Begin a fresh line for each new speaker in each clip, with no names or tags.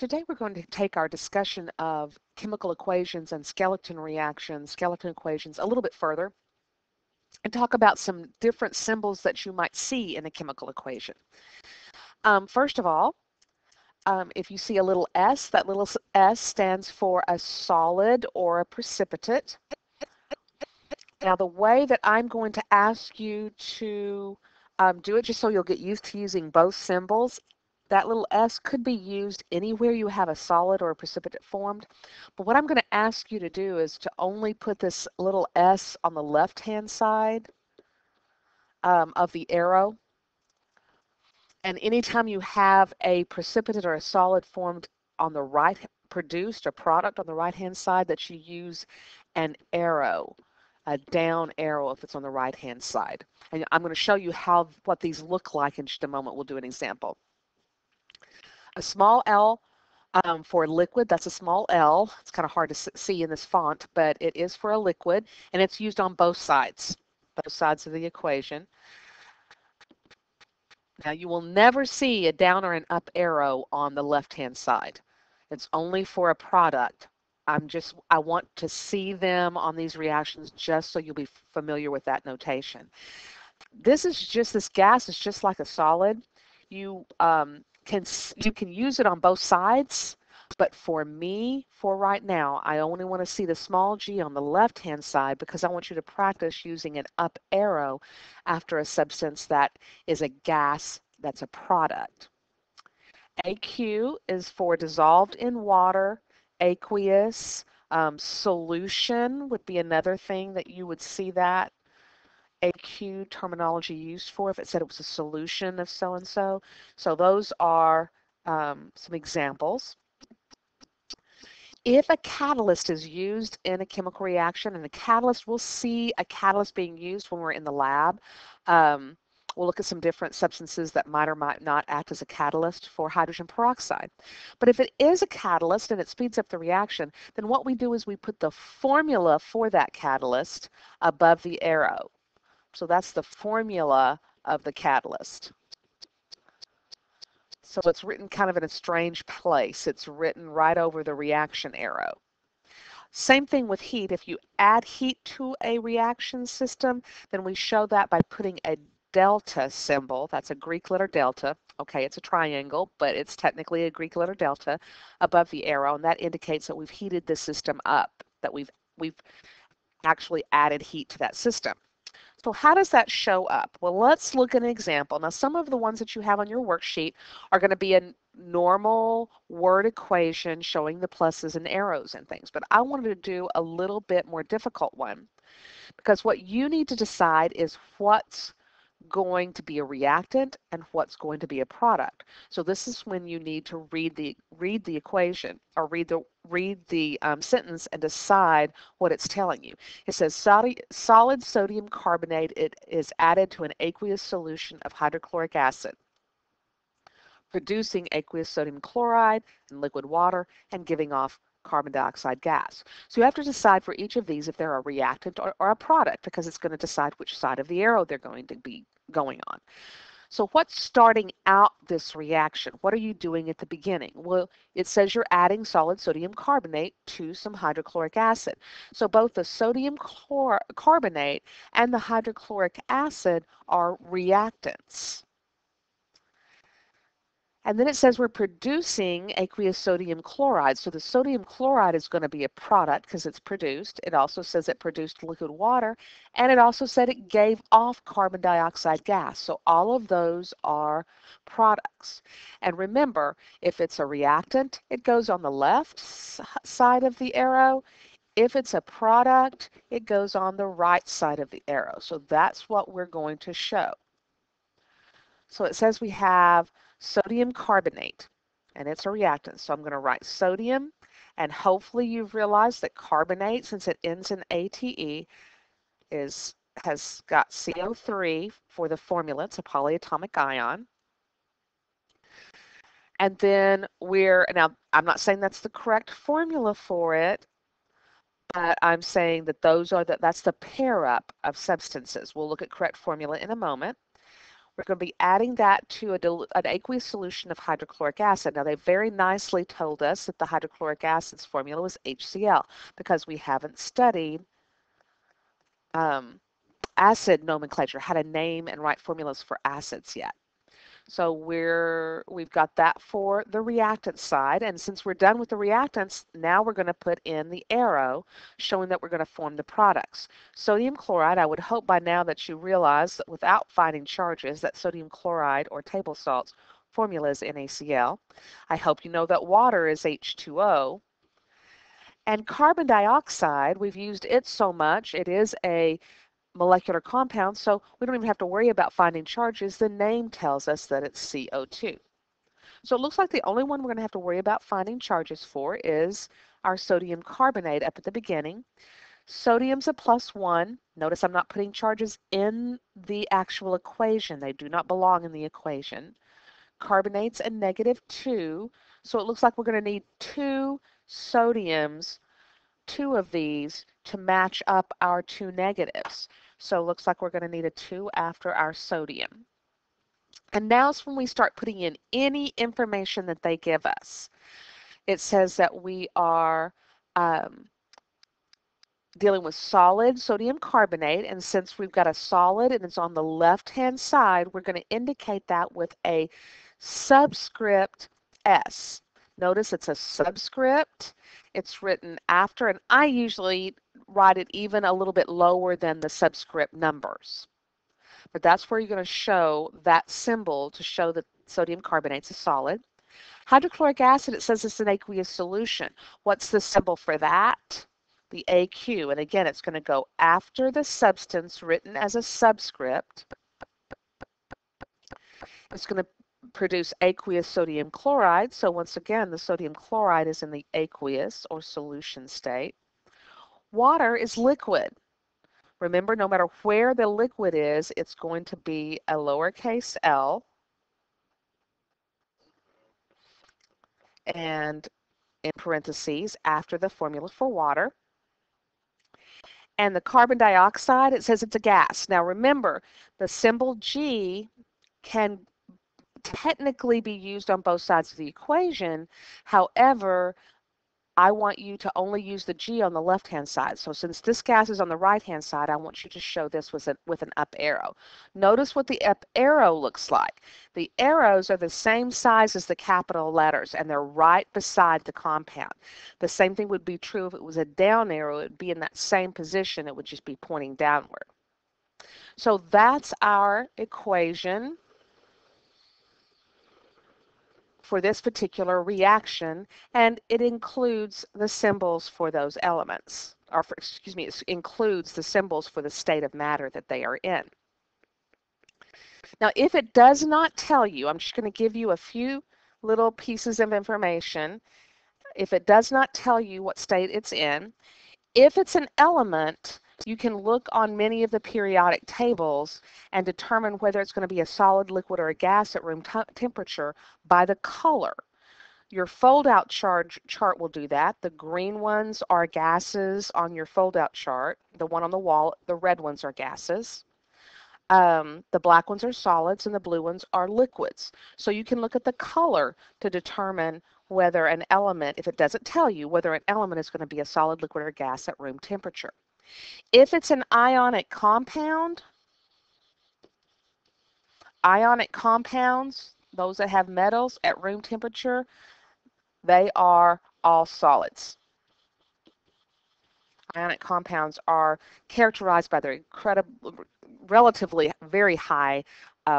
Today we're going to take our discussion of chemical equations and skeleton reactions, skeleton equations a little bit further and talk about some different symbols that you might see in a chemical equation. First of all, if you see a little s, that little s stands for a solid or a precipitate. Now the way that I'm going to ask you to do it, just so you'll get used to using both symbols, that little s could be used anywhere you have a solid or a precipitate formed. But what I'm going to ask you to do is to only put this little s on the left-hand side of the arrow. And anytime you have a precipitate or a solid formed on the right, produced a product on the right-hand side, that you use an arrow, a down arrow if it's on the right-hand side. And I'm going to show you what these look like in just a moment. We'll do an example. A small L for liquid, that's a small L. It's kind of hard to see in this font, but it is for a liquid, and it's used on both sides of the equation. Now you will never see a down or an up arrow on the left-hand side. It's only for a product. I want to see them on these reactions just so you'll be familiar with that notation. This gas is just like a solid. You can use it on both sides, but for me, for right now, I only want to see the small g on the left-hand side because I want you to practice using an up arrow after a substance that is a gas that's a product. AQ is for dissolved in water, aqueous, solution would be another thing that you would see that AQ terminology used for if it said it was a solution of so-and-so. So those are some examples. If a catalyst is used in a chemical reaction, and we'll see a catalyst being used when we're in the lab. We'll look at some different substances that might or might not act as a catalyst for hydrogen peroxide. But if it is a catalyst and it speeds up the reaction, then what we do is we put the formula for that catalyst above the arrow. So that's the formula of the catalyst. So it's written kind of in a strange place. It's written right over the reaction arrow. Same thing with heat. If you add heat to a reaction system, then we show that by putting a delta symbol. That's a Greek letter delta. Okay, it's a triangle, but it's technically a Greek letter delta above the arrow, and that indicates that we've heated the system up, that we've actually added heat to that system. So how does that show up? Well, let's look at an example. Now, some of the ones that you have on your worksheet are going to be a normal word equation showing the pluses and arrows and things, but I wanted to do a little bit more difficult one because what you need to decide is what's going to be a reactant and what's going to be a product. So this is when you need to read the equation or read the sentence and decide what it's telling you. It says solid sodium carbonate, it is added to an aqueous solution of hydrochloric acid, producing aqueous sodium chloride and liquid water and giving off carbon dioxide gas. So you have to decide for each of these if they're a reactant or a product, because it's going to decide which side of the arrow they're going to be going on. So what's starting out this reaction? What are you doing at the beginning? Well, it says you're adding solid sodium carbonate to some hydrochloric acid. So both the sodium carbonate and the hydrochloric acid are reactants. And then it says we're producing aqueous sodium chloride. So the sodium chloride is going to be a product because it's produced. It also says it produced liquid water, and it also said it gave off carbon dioxide gas. So all of those are products. And remember, if it's a reactant, it goes on the left side of the arrow. If it's a product, it goes on the right side of the arrow. So that's what we're going to show. So it says we have sodium carbonate, and it's a reactant. So I'm going to write sodium, and hopefully you've realized that carbonate, since it ends in ATE, has got CO3 for the formula. It's a polyatomic ion. And then now I'm not saying that's the correct formula for it, but I'm saying that that's the pair up of substances. We'll look at correct formula in a moment. We're going to be adding that to an aqueous solution of hydrochloric acid. Now, they very nicely told us that the hydrochloric acid's formula was HCl because we haven't studied acid nomenclature, how to name and write formulas for acids yet. So we've got that for the reactant side, and since we're done with the reactants, now we're going to put in the arrow showing that we're going to form the products. Sodium chloride, I would hope by now that you realize that without finding charges that sodium chloride or table salts formula is NaCl. I hope you know that water is H2O. And carbon dioxide, we've used it so much, it is a molecular compound, so we don't even have to worry about finding charges. The name tells us that it's CO2. So it looks like the only one we're going to have to worry about finding charges for is our sodium carbonate up at the beginning. Sodium's a +1. Notice I'm not putting charges in the actual equation. They do not belong in the equation. Carbonate's a -2. So it looks like we're going to need 2 sodiums, 2 of these, to match up our 2 negatives. So it looks like we're going to need a 2 after our sodium. And now is when we start putting in any information that they give us. It says that we are dealing with solid sodium carbonate, and since we've got a solid and it's on the left-hand side, we're going to indicate that with a subscript S. Notice it's a subscript. It's written after, and I usually write it even a little bit lower than the subscript numbers. But that's where you're going to show that symbol to show that sodium carbonate's a solid. Hydrochloric acid, it says it's an aqueous solution. What's the symbol for that? The AQ. And again, it's going to go after the substance written as a subscript. It's going to produce aqueous sodium chloride. So once again, the sodium chloride is in the aqueous or solution state. Water is liquid. Remember, no matter where the liquid is, it's going to be a lowercase l. And in parentheses after the formula for water. And the carbon dioxide, it says it's a gas. Now remember, the symbol G can technically be used on both sides of the equation. However, I want you to only use the G on the left-hand side. So since this gas is on the right-hand side, I want you to show this with an up arrow. Notice what the up arrow looks like. The arrows are the same size as the capital letters, and they're right beside the compound. The same thing would be true if it was a down arrow. It would be in that same position. It would just be pointing downward. So that's our equation for this particular reaction, and it includes the symbols for those elements, or excuse me, it includes the symbols for the state of matter that they are in. Now, if it does not tell you, I'm just going to give you a few little pieces of information. If it does not tell you what state it's in, if it's an element, you can look on many of the periodic tables and determine whether it's going to be a solid, liquid, or a gas at room temperature by the color. Your fold-out chart will do that. The green ones are gases on your fold-out chart. The one on the wall, the red ones are gases. The black ones are solids and the blue ones are liquids. So you can look at the color to determine whether an element, if it doesn't tell you whether an element is going to be a solid, liquid, or gas at room temperature. If it's an ionic compound, ionic compounds, those that have metals at room temperature, they are all solids. Ionic compounds are characterized by their relatively very high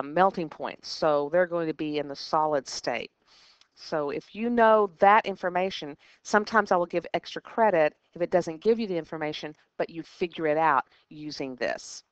melting points, so they're going to be in the solid state. So if you know that information, sometimes I will give extra credit if it doesn't give you the information, but you figure it out using this.